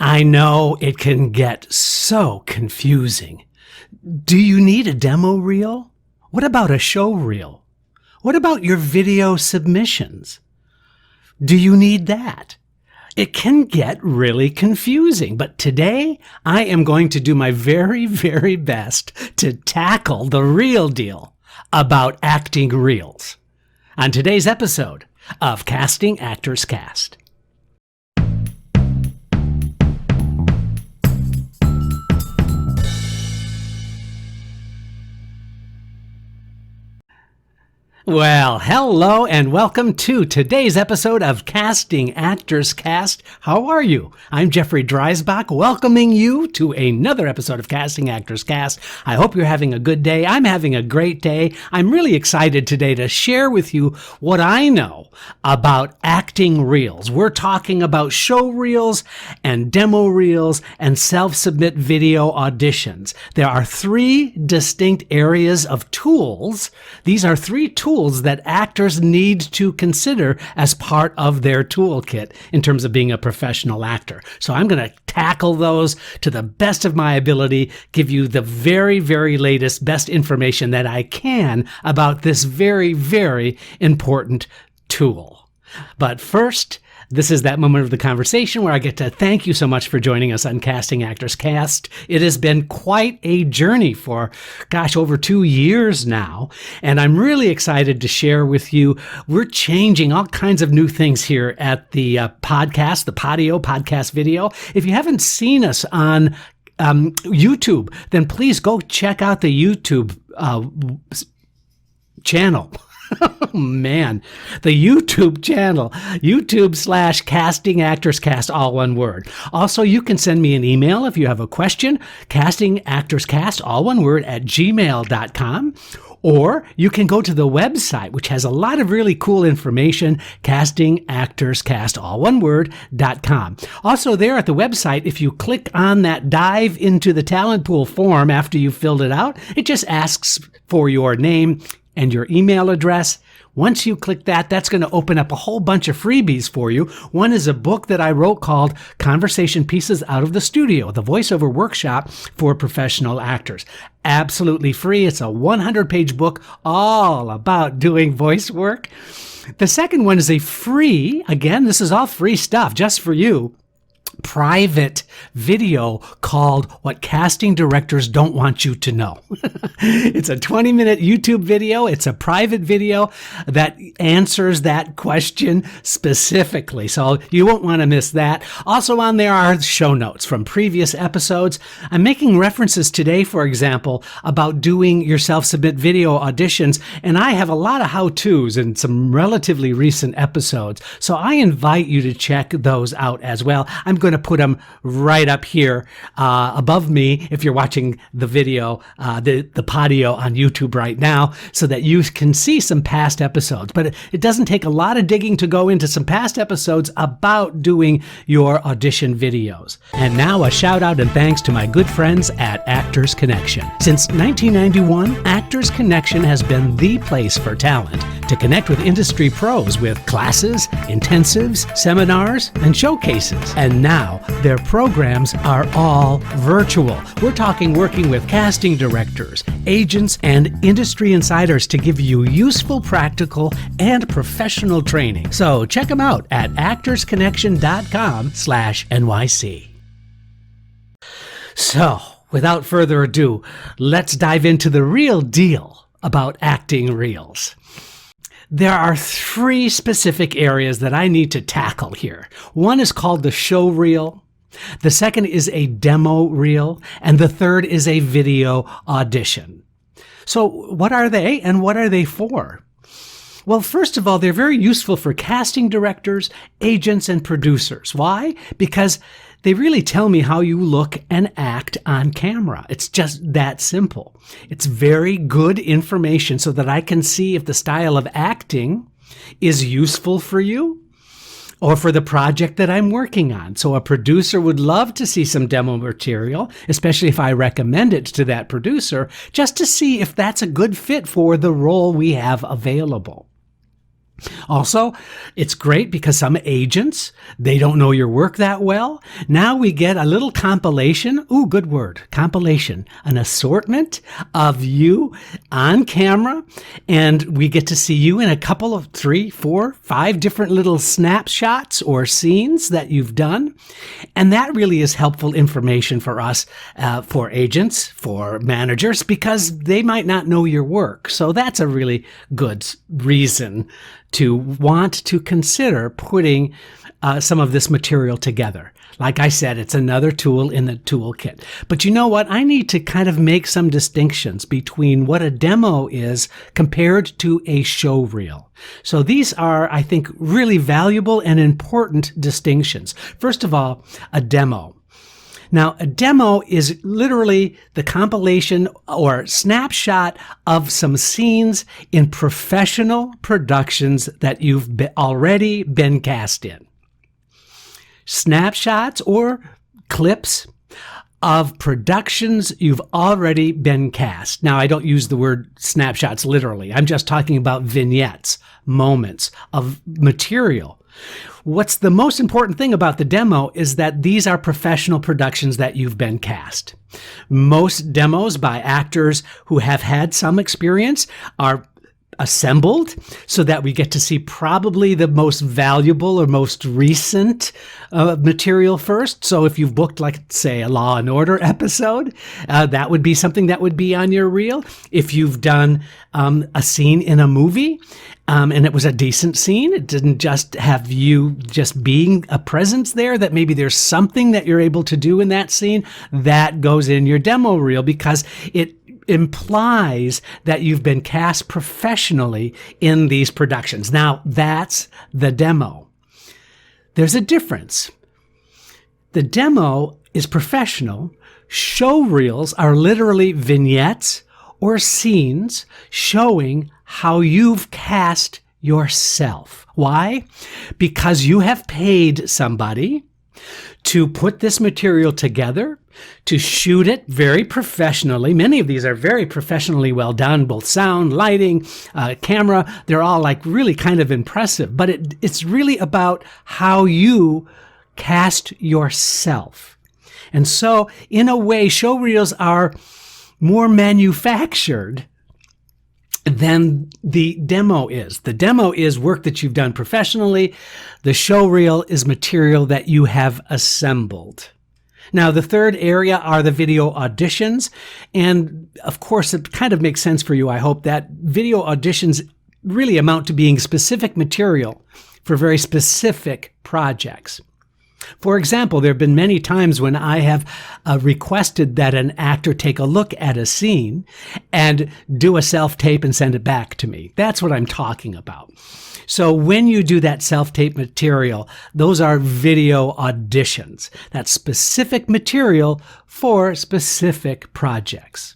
I know it can get so confusing. Do you need a demo reel? What about a show reel? What about your video submissions? Do you need that? It can get really confusing, but today I am going to do my very, very best to tackle the real deal about acting reels on today's episode of Casting Actors Cast. Well, hello and welcome to today's episode of Casting Actors Cast. How are you? I'm Jeffrey Dreisbach, welcoming you to another episode of Casting Actors Cast. I hope you're having a good day. I'm having a great day. I'm really excited today to share with you what I know about acting reels. We're talking about show reels and demo reels and self-submit video auditions. There are three distinct areas of tools. These are three tools that actors need to consider as part of their toolkit in terms of being a professional actor. So I'm going to tackle those to the best of my ability, give you the very, very latest, best information that I can about this very, very important tool. But first, this is that moment of the conversation where I get to thank you so much for joining us on Casting Actors Cast. It has been quite a journey for, over 2 years now, and I'm really excited to share with you. We're changing all kinds of new things here at the podcast, the Podio podcast video. If you haven't seen us on YouTube, then please go check out the YouTube channel. Oh, man, the YouTube channel, YouTube/Casting Actors Cast, all one word. Also, you can send me an email if you have a question, castingactorscast, all one word, @gmail.com. Or you can go to the website, which has a lot of really cool information, castingactorscast, all one word, .com. Also there at the website, if you click on that dive into the talent pool form after you've filled it out, it just asks for your name and your email address. Once you click that, that's going to open up a whole bunch of freebies for you. One is a book that I wrote called Conversation Pieces Out of the Studio, the voiceover workshop for professional actors. Absolutely free. It's a 100-page book all about doing voice work. The second one is a free, again, this is all free stuff just for you, private video called What Casting Directors Don't Want You to Know. It's a 20-minute YouTube video. It's a private video that answers that question specifically. So you won't want to miss that. Also on there are show notes from previous episodes. I'm making references today, for example, about doing your self-submit video auditions, and I have a lot of how-tos in some relatively recent episodes. So I invite you to check those out as well. I'm going to put them right up here above me if you're watching the video, the Podio on YouTube right now, so that you can see some past episodes. But it doesn't take a lot of digging to go into some past episodes about doing your audition videos. And now a shout out and thanks to my good friends at Actors Connection. Since 1991, Actors Connection has been the place for talent to connect with industry pros with classes, intensives, seminars, and showcases. And now their programs are all virtual. We're talking working with casting directors, agents, and industry insiders to give you useful, practical, and professional training. So check them out at actorsconnection.com/NYC. So, without further ado, let's dive into the real deal about acting reels. There are three specific areas that I need to tackle here. One is called the show reel. The second is a demo reel. And the third is a video audition. So what are they and what are they for? Well, first of all, they're very useful for casting directors, agents, and producers. Why? Because they really tell me how you look and act on camera. It's just that simple. It's very good information so that I can see if the style of acting is useful for you or for the project that I'm working on. So a producer would love to see some demo material, especially if I recommend it to that producer, just to see if that's a good fit for the role we have available. Also, it's great because some agents, they don't know your work that well. Now we get a little compilation. Ooh, good word. Compilation. An assortment of you on camera. And we get to see you in a couple of 3, 4, 5 different little snapshots or scenes that you've done. And that really is helpful information for us, for agents, for managers, because they might not know your work. So that's a really good reason to want to consider putting some of this material together. Like I said, it's another tool in the toolkit. But you know what? I need to kind of make some distinctions between what a demo is compared to a show reel. So these are, I think, really valuable and important distinctions. First of all, a demo. Now, a demo is literally the compilation or snapshot of some scenes in professional productions that you've already been cast in. Snapshots or clips of productions you've already been cast. Now, I don't use the word snapshots literally. I'm just talking about vignettes, moments of material. What's the most important thing about the demo is that these are professional productions that you've been cast. Most demos by actors who have had some experience are assembled so that we get to see probably the most valuable or most recent material first. So if you've booked, like, say, a Law and Order episode, that would be something that would be on your reel. If you've done a scene in a movie, and it was a decent scene, it didn't just have you just being a presence there, that maybe there's something that you're able to do in that scene, that goes in your demo reel because it implies that you've been cast professionally in these productions. Now, that's the demo. There's a difference. The demo is professional. Show reels are literally vignettes or scenes showing how you've cast yourself. Why? Because you have paid somebody to put this material together, to shoot it very professionally. Many of these are very professionally well done, both sound, lighting, camera. They're all like really kind of impressive, but it's really about how you cast yourself. And so in a way, show reels are more manufactured than the demo is. The demo is work that you've done professionally. The show reel is material that you have assembled. Now, the third area are the video auditions. And of course, it kind of makes sense for you, I hope, that video auditions really amount to being specific material for very specific projects. For example, there have been many times when I have requested that an actor take a look at a scene and do a self-tape and send it back to me. That's what I'm talking about. So when you do that self-tape material, those are video auditions. That's specific material for specific projects.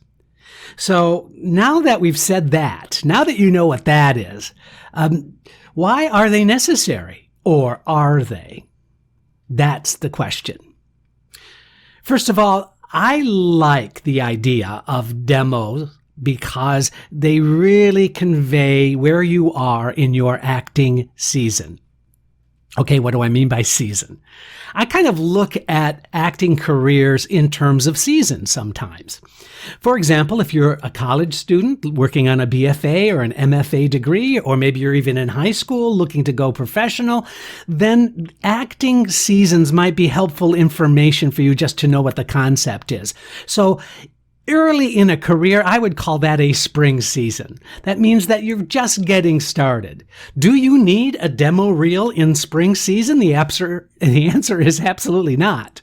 So now that we've said that, now that you know what that is, why are they necessary, or are they? That's the question. First of all, I like the idea of demos because they really convey where you are in your acting season. Okay, what do I mean by season? I kind of look at acting careers in terms of seasons sometimes. For example, if you're a college student working on a BFA or an MFA degree, or maybe you're even in high school looking to go professional, then acting seasons might be helpful information for you just to know what the concept is. So early in a career, I would call that a spring season. That means that you're just getting started. Do you need a demo reel in spring season? The answer is absolutely not.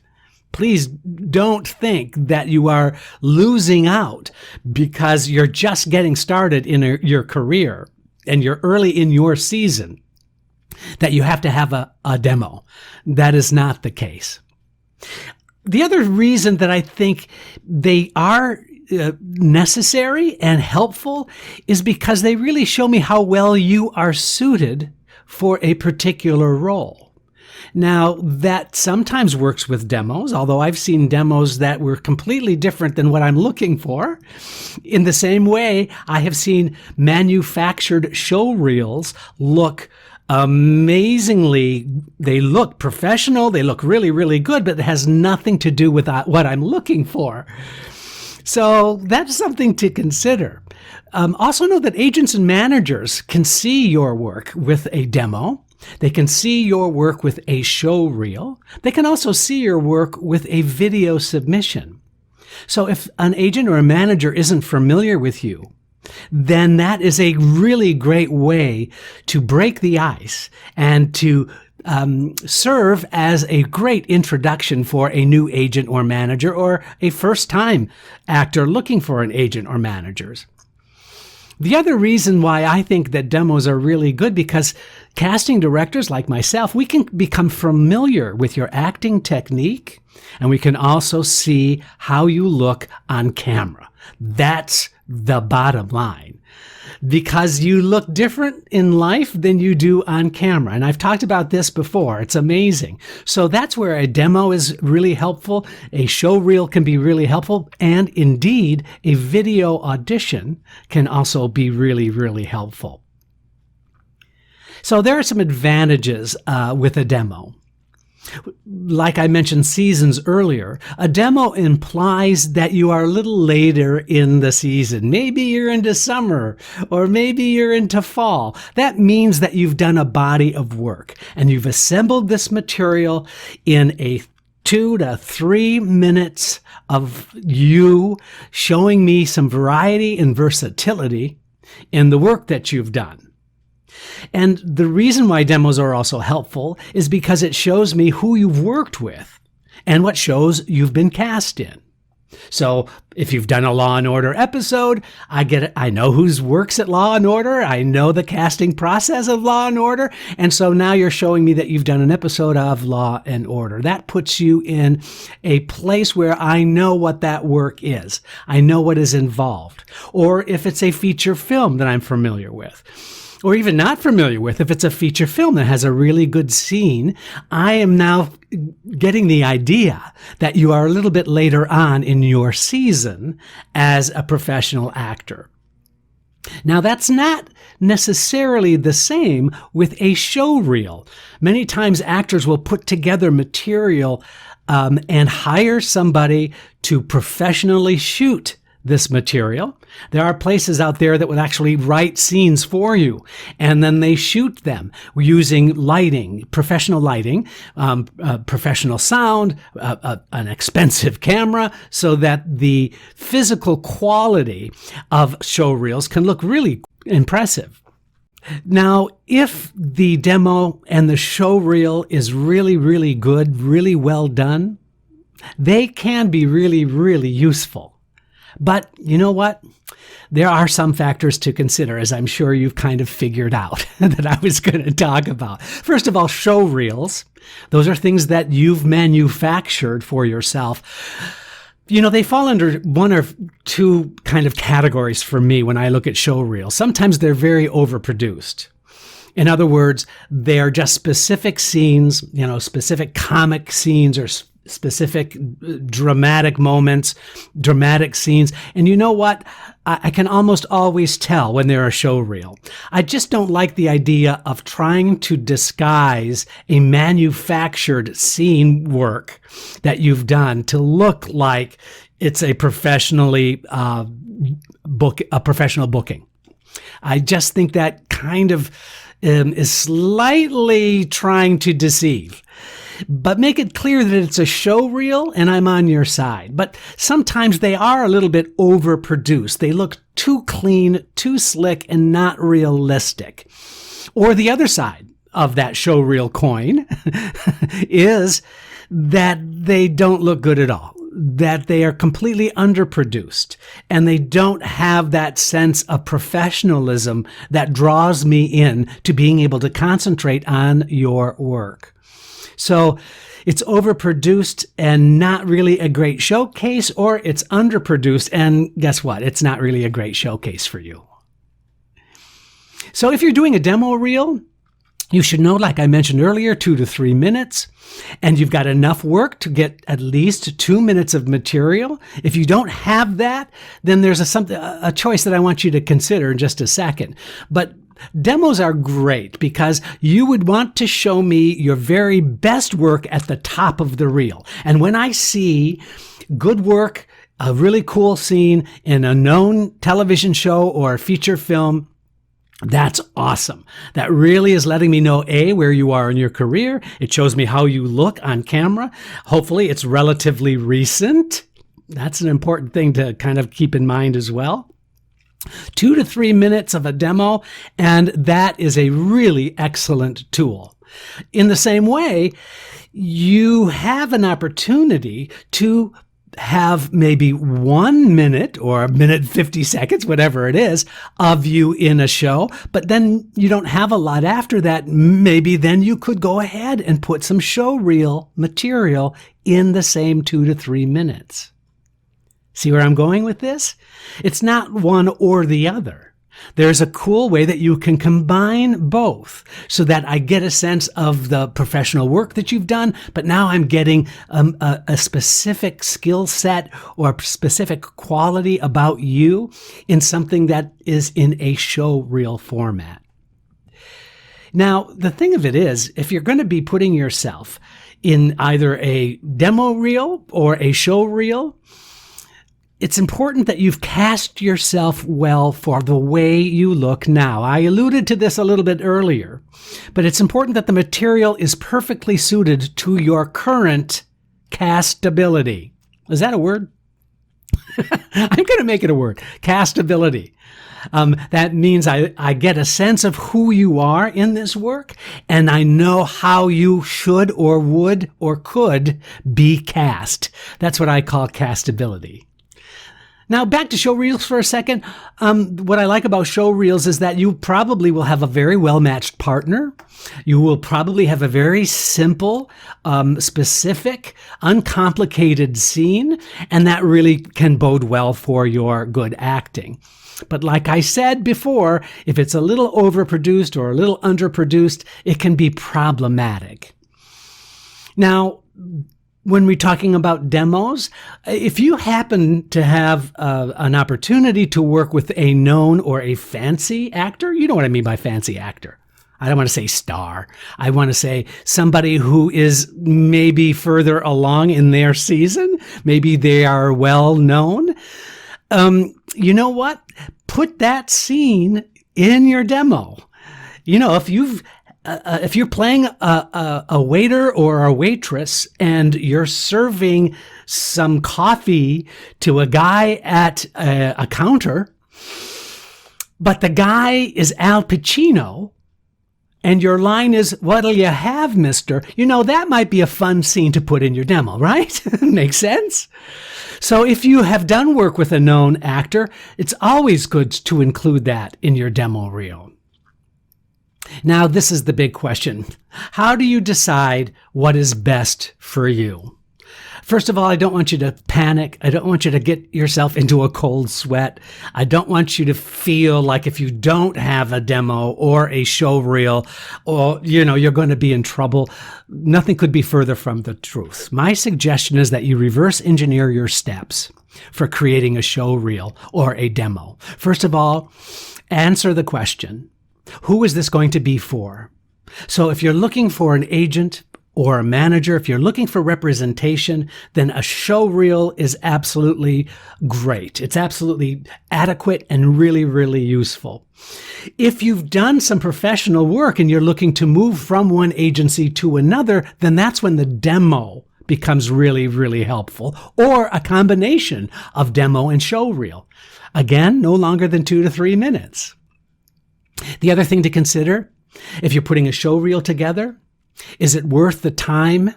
Please don't think that you are losing out because you're just getting started in your career and you're early in your season, that you have to have a demo. That is not the case. The other reason that I think they are necessary and helpful is because they really show me how well you are suited for a particular role. Now, that sometimes works with demos, although I've seen demos that were completely different than what I'm looking for. In the same way, I have seen manufactured show reels look amazingly, they look professional, they look really, really good, but it has nothing to do with what I'm looking for. So that's something to consider. Also know that agents and managers can see your work with a demo. They can see your work with a show reel. They can also see your work with a video submission. So if an agent or a manager isn't familiar with you, then that is a really great way to break the ice and to serve as a great introduction for a new agent or manager or a first-time actor looking for an agent or managers. The other reason why I think that demos are really good, because casting directors like myself, we can become familiar with your acting technique, and we can also see how you look on camera. That's the bottom line, because you look different in life than you do on camera. And I've talked about this before. It's amazing. So that's where a demo is really helpful. A show reel can be really helpful. And indeed, a video audition can also be really, really helpful. So there are some advantages with a demo. Like I mentioned seasons earlier, a demo implies that you are a little later in the season. Maybe you're into summer, or maybe you're into fall. That means that you've done a body of work and you've assembled this material in a 2 to 3 minutes of you showing me some variety and versatility in the work that you've done. And the reason why demos are also helpful is because it shows me who you've worked with and what shows you've been cast in. So if you've done a Law and Order episode, I know whose works at Law and Order. I know the casting process of Law and Order. And so now you're showing me that you've done an episode of Law and Order. That puts you in a place where I know what that work is. I know what is involved. Or if it's a feature film that I'm familiar with, or even not familiar with, if it's a feature film that has a really good scene, I am now getting the idea that you are a little bit later on in your season as a professional actor. Now, that's not necessarily the same with a show reel. Many times actors will put together material and hire somebody to professionally shoot this material. There are places out there that would actually write scenes for you, and then they shoot them using lighting, professional lighting, professional sound, an expensive camera, so that the physical quality of show reels can look really impressive. Now, if the demo and the show reel is really, really good, really well done, they can be really, really useful. But you know what? There are some factors to consider, as I'm sure you've kind of figured out that I was going to talk about. First of all, show reels. Those are things that you've manufactured for yourself. You know, they fall under one or two kind of categories for me when I look at show reels. Sometimes they're very overproduced. In other words, they're just specific scenes, specific comic scenes or specific dramatic moments, dramatic scenes. And you know what? I can almost always tell when they're a show reel. I just don't like the idea of trying to disguise a manufactured scene work that you've done to look like it's a professional booking. I just think that kind of is slightly trying to deceive. But make it clear that it's a show reel and I'm on your side. But sometimes they are a little bit overproduced. They look too clean, too slick, and not realistic. Or the other side of that show reel coin is that they don't look good at all, that they are completely underproduced, and they don't have that sense of professionalism that draws me in to being able to concentrate on your work. So it's overproduced and not really a great showcase, or it's underproduced, and guess what? It's not really a great showcase for you. So if you're doing a demo reel, You should know, like I mentioned earlier, 2 to 3 minutes, and you've got enough work to get at least 2 minutes of material. If you don't have that, then there's a choice that I want you to consider in just a second. But demos are great because you would want to show me your very best work at the top of the reel. And when I see good work, a really cool scene in a known television show or feature film, that's awesome. That really is letting me know, A, where you are in your career. It shows me how you look on camera. Hopefully it's relatively recent. That's an important thing to kind of keep in mind as well. 2 to 3 minutes of a demo, and that is a really excellent tool. In the same way, you have an opportunity to have maybe 1 minute or 1:50 seconds, whatever it is, of you in a show, but then you don't have a lot after that. Maybe then you could go ahead and put some show reel material in the same 2 to 3 minutes. See where I'm going with this? It's not one or the other. There's a cool way that you can combine both so that I get a sense of the professional work that you've done, but now I'm getting a specific skill set or specific quality about you in something that is in a show reel format. Now, the thing of it is, if you're going to be putting yourself in either a demo reel or a show reel, it's important that you've cast yourself well for the way you look now. I alluded to this a little bit earlier, but it's important that the material is perfectly suited to your current castability. Is that a word? I'm going to make it a word. Castability. That means I get a sense of who you are in this work, and I know how you should or would or could be cast. That's what I call castability. Now, back to show reels for a second. What I like about show reels is that you probably will have a very well-matched partner. You will probably have a very simple, specific, uncomplicated scene, and that really can bode well for your good acting. But like I said before, if it's a little overproduced or a little underproduced, it can be problematic. Now, when we're talking about demos, if you happen to have an opportunity to work with a known or a fancy actor, you know what I mean by fancy actor. I don't want to say star. I want to say somebody who is maybe further along in their season. Maybe they are well known. You know what? Put that scene in your demo. You know, if you're playing a waiter or a waitress and you're serving some coffee to a guy at a counter, but the guy is Al Pacino, and your line is, "What'll you have, mister?" You know, that might be a fun scene to put in your demo, right? Makes sense? So if you have done work with a known actor, it's always good to include that in your demo reel. Now, this is the big question. How do you decide what is best for you? First of all, I don't want you to panic. I don't want you to get yourself into a cold sweat. I don't want you to feel like if you don't have a demo or a show reel, or, you're going to be in trouble. Nothing could be further from the truth. My suggestion is that you reverse engineer your steps for creating a show reel or a demo. First of all, answer the question, who is this going to be for? So if you're looking for an agent or a manager, if you're looking for representation, then a show reel is absolutely great. It's absolutely adequate and really, really useful. If you've done some professional work and you're looking to move from one agency to another, then that's when the demo becomes really, really helpful, or a combination of demo and show reel. Again, no longer than 2 to 3 minutes. The other thing to consider, if you're putting a show reel together, is it worth the time?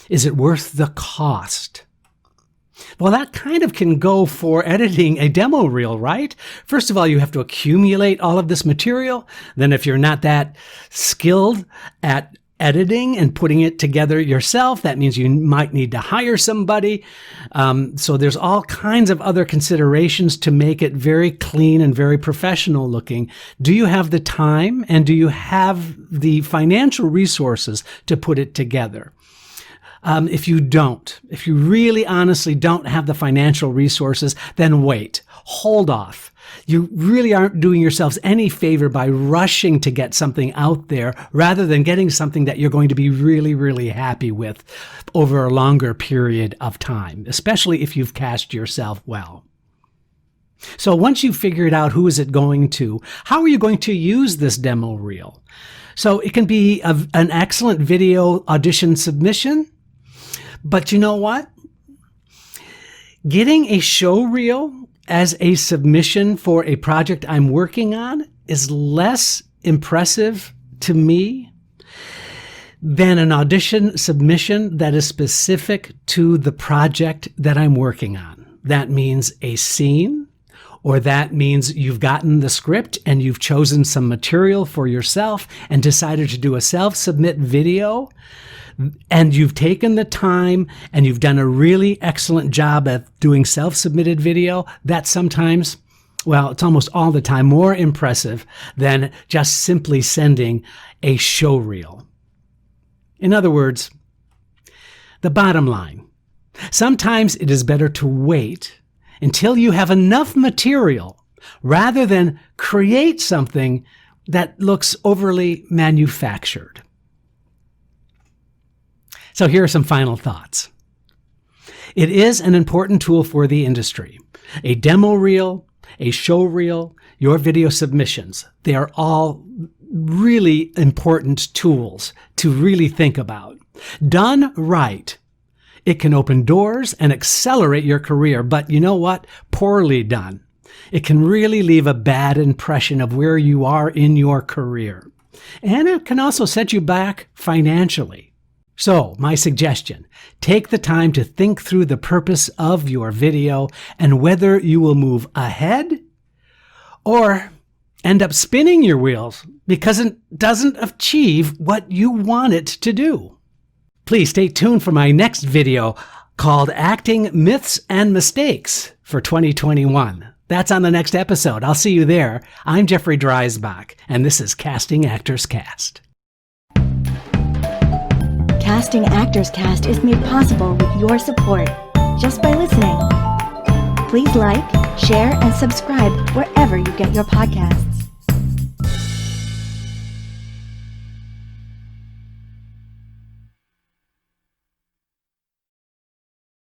Is it worth the cost? Well, that kind of can go for editing a demo reel, right? First of all, you have to accumulate all of this material. Then if you're not that skilled at editing and putting it together yourself. That means you might need to hire somebody. So there's all kinds of other considerations to make it very clean and very professional looking. Do you have the time and do you have the financial resources to put it together? If you really honestly don't have the financial resources, then wait, hold off. You really aren't doing yourselves any favor by rushing to get something out there rather than getting something that you're going to be really, really happy with over a longer period of time, especially if you've cast yourself well. So once you've figured out who is it going to, how are you going to use this demo reel? So it can be an excellent video audition submission, but you know what? Getting a show reel as a submission for a project I'm working on is less impressive to me than an audition submission that is specific to the project that I'm working on. That means a scene, or that means you've gotten the script and you've chosen some material for yourself and decided to do a self-submit video. And you've taken the time and you've done a really excellent job at doing self-submitted video. That's sometimes, well, it's almost all the time more impressive than just simply sending a show reel. In other words, the bottom line, sometimes it is better to wait until you have enough material rather than create something that looks overly manufactured. So here are some final thoughts. It is an important tool for the industry. A demo reel, a show reel, your video submissions, they are all really important tools to really think about. Done right, it can open doors and accelerate your career, but you know what? Poorly done, it can really leave a bad impression of where you are in your career. And it can also set you back financially. So, my suggestion, take the time to think through the purpose of your video and whether you will move ahead or end up spinning your wheels because it doesn't achieve what you want it to do. Please stay tuned for my next video called Acting Myths and Mistakes for 2021. That's on the next episode. I'll see you there. I'm Jeffrey Dreisbach, and this is Casting Actors Cast. Casting Actors Cast is made possible with your support just by listening. Please like, share, and subscribe wherever you get your podcasts.